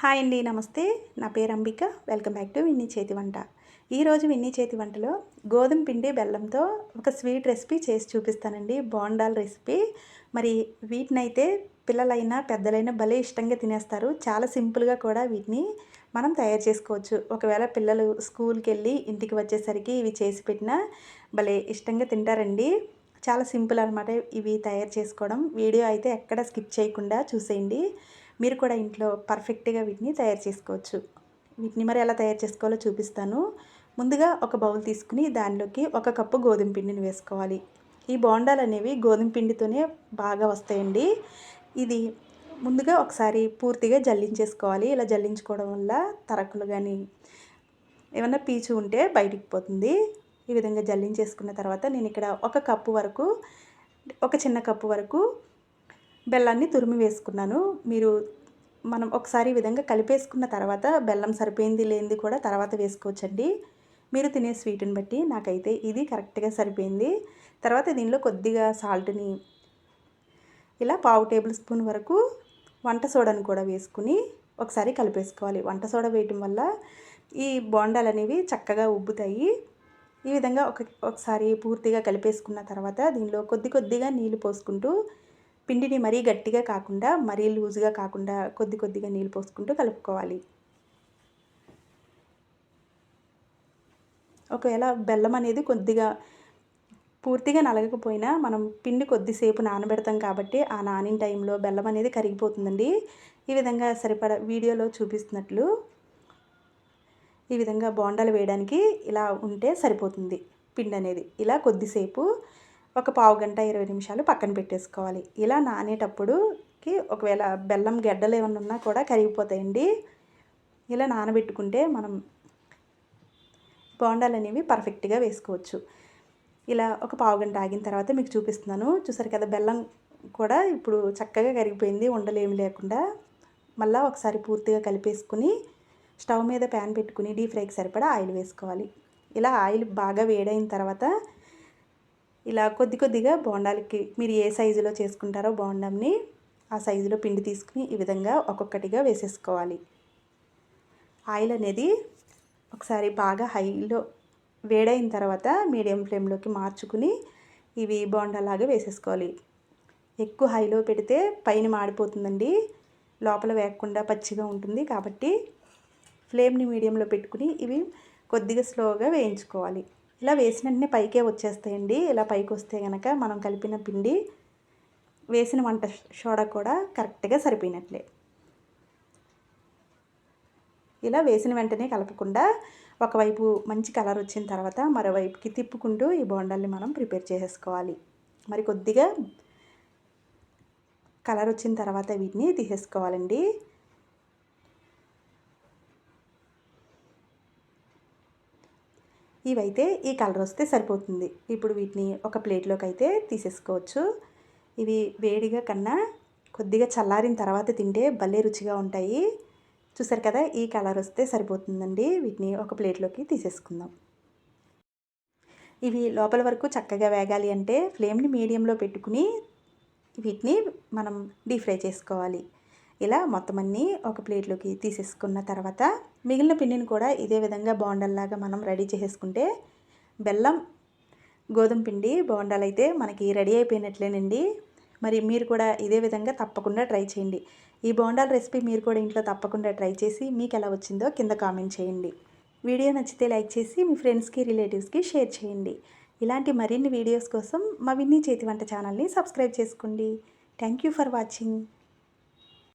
Hi అండి, నమస్తే. నా పేరు Ambika. Welcome back to Vinny చేతి వంట. ఈరోజు విన్నీ చేతి వంటలో గోధుమ పిండి బెల్లంతో ఒక స్వీట్ రెసిపీ చేసి చూపిస్తానండి. బోండాల రెసిపీ. మరి వీటినైతే పిల్లలైనా పెద్దలైనా భలే ఇష్టంగా తినేస్తారు. చాలా సింపుల్గా కూడా వీటిని మనం తయారు చేసుకోవచ్చు. ఒకవేళ పిల్లలు స్కూల్కి వెళ్ళి ఇంటికి వచ్చేసరికి ఇవి చేసి పెట్టినా భలే ఇష్టంగా తింటారండి. చాలా సింపుల్ అనమాట ఇవి తయారు చేసుకోవడం. వీడియో అయితే ఎక్కడ స్కిప్ చేయకుండా చూసేయండి. మీరు కూడా ఇంట్లో పర్ఫెక్ట్గా వీటిని తయారు చేసుకోవచ్చు. వీటిని మరి ఎలా తయారు చేసుకోవాలో చూపిస్తాను. ముందుగా ఒక బౌల్ తీసుకుని దానిలోకి 1 కప్పు గోధుమ పిండిని వేసుకోవాలి. ఈ బోండాలు అనేవి గోధుమ పిండితోనే బాగా వస్తాయండి. ఇది ముందుగా ఒకసారి పూర్తిగా జల్లించేసుకోవాలి. ఇలా జల్లించుకోవడం వల్ల తరకులు కానీ ఏమన్నా పీచు ఉంటే బయటికి పోతుంది. ఈ విధంగా జల్లించేసుకున్న తర్వాత నేను ఇక్కడ 1 కప్పు వరకు, ఒక చిన్న కప్పు వరకు బెల్లాన్ని తురిమి వేసుకున్నాను. మనం ఒకసారి ఈ విధంగా కలిపేసుకున్న తర్వాత బెల్లం సరిపోయింది లేనిది కూడా తర్వాత వేసుకోవచ్చండి. మీరు తినే స్వీట్ని బట్టి. నాకైతే ఇది కరెక్ట్గా సరిపోయింది. తర్వాత దీనిలో కొద్దిగా సాల్ట్ని ఇలా 1/2 టేబుల్ స్పూన్ వరకు వంట సోడాను కూడా వేసుకుని ఒకసారి కలిపేసుకోవాలి. వంట సోడా వేయటం వల్ల ఈ బోండాలు అనేవి చక్కగా ఉబ్బుతాయి. ఈ విధంగా ఒకసారి పూర్తిగా కలిపేసుకున్న తర్వాత దీనిలో కొద్దిగా నీళ్లు పోసుకుంటూ పిండిని మరీ గట్టిగా కాకుండా మరీ లూజ్గా కాకుండా కొద్దిగా నీళ్ళు పోసుకుంటూ కలుపుకోవాలి. ఒకవేళ బెల్లం అనేది కొద్దిగా పూర్తిగా నలగకపోయినా మనం పిండి కొద్దిసేపు నానబెడతాం కాబట్టి ఆ నానిన టైంలో బెల్లం అనేది కరిగిపోతుందండి. ఈ విధంగా సరిపడా వీడియోలో చూపిస్తున్నట్లు ఈ విధంగా బోండాలు వేయడానికి ఇలా ఉంటే సరిపోతుంది. పిండి అనేది ఇలా కొద్దిసేపు ఒక పావు గంట 20 నిమిషాలు పక్కన పెట్టేసుకోవాలి. ఇలా నానేటప్పుడుకి ఒకవేళ బెల్లం గెడ్డలు ఏమన్నా ఉన్నా కూడా కరిగిపోతాయండి. ఇలా నానబెట్టుకుంటే మనం బోండాలు అనేవి పర్ఫెక్ట్గా వేసుకోవచ్చు. ఇలా ఒక పావు గంట ఆగిన తర్వాత మీకు చూపిస్తున్నాను. చూసారు కదా, బెల్లం కూడా ఇప్పుడు చక్కగా కరిగిపోయింది, ఉండలేమి లేకుండా. మళ్ళీ ఒకసారి పూర్తిగా కలిపేసుకుని స్టవ్ మీద ప్యాన్ పెట్టుకుని డీప్ ఫ్రైకి సరిపడా ఆయిల్ వేసుకోవాలి. ఇలా ఆయిల్ బాగా వేడైన తర్వాత ఇలా కొద్దిగా బోండాలకి మీరు ఏ సైజులో చేసుకుంటారో బోండంని ఆ సైజులో పిండి తీసుకుని ఈ విధంగా ఒక్కొక్కటిగా వేసేసుకోవాలి. ఆయిల్ అనేది ఒకసారి బాగా హైలో వేడైన తర్వాత మీడియం ఫ్లేమ్లోకి మార్చుకుని ఇవి బోండాలాగా వేసేసుకోవాలి. ఎక్కువ హైలో పెడితే పైన మాడిపోతుందండి, లోపల వేగకుండా పచ్చిగా ఉంటుంది. కాబట్టి ఫ్లేమ్ని మీడియంలో పెట్టుకుని ఇవి కొద్దిగా స్లోగా వేయించుకోవాలి. ఇలా వేసిన వెంటనే పైకే వచ్చేస్తాయండి. ఇలా పైకి వస్తే కనుక మనం కలిపిన పిండి వేసిన వంట సోడా కూడా కరెక్ట్గా సరిపోయినట్లే. ఇలా వేసిన వెంటనే కలపకుండా ఒకవైపు మంచి కలర్ వచ్చిన తర్వాత మరోవైపుకి తిప్పుకుంటూ ఈ బోండాల్ని మనం ప్రిపేర్ చేసేసుకోవాలి. మరి కొద్దిగా కలర్ వచ్చిన తర్వాత వీటిని తీసేసుకోవాలండి. ఇవైతే ఈ కలర్ వస్తే సరిపోతుంది. ఇప్పుడు వీటిని ఒక ప్లేట్లోకి అయితే తీసేసుకోవచ్చు. ఇవి వేడిగా కన్నా కొద్దిగా చల్లారిన తర్వాత తింటే భలే రుచిగా ఉంటాయి. చూసారు కదా, ఈ కలర్ వస్తే సరిపోతుందండి. వీటిని ఒక ప్లేట్లోకి తీసేసుకుందాం. ఇవి లోపల వరకు చక్కగా వేగాలి అంటే ఫ్లేమ్ని మీడియంలో పెట్టుకుని వీటిని మనం డీప్ ఫ్రై చేసుకోవాలి. ఇలా మొత్తం అన్నీ ఒక ప్లేట్లోకి తీసేసుకున్న తర్వాత మిగిలిన పిండిని కూడా ఇదే విధంగా బోండాల్లాగా మనం రెడీ చేసేసుకుంటే బెల్లం గోధుమ పిండి బోండాలు అయితే మనకి రెడీ అయిపోయినట్లేనండి. మరి మీరు కూడా ఇదే విధంగా తప్పకుండా ట్రై చేయండి. ఈ బోండాల రెసిపీ మీరు కూడా ఇంట్లో తప్పకుండా ట్రై చేసి మీకు ఎలా వచ్చిందో కింద కామెంట్ చేయండి. వీడియో నచ్చితే లైక్ చేసి మీ ఫ్రెండ్స్కి రిలేటివ్స్కి షేర్ చేయండి. ఇలాంటి మరిన్ని వీడియోస్ కోసం మా విన్నీ చేతి వంట ఛానల్ని సబ్స్క్రైబ్ చేసుకోండి. Thank you for watching.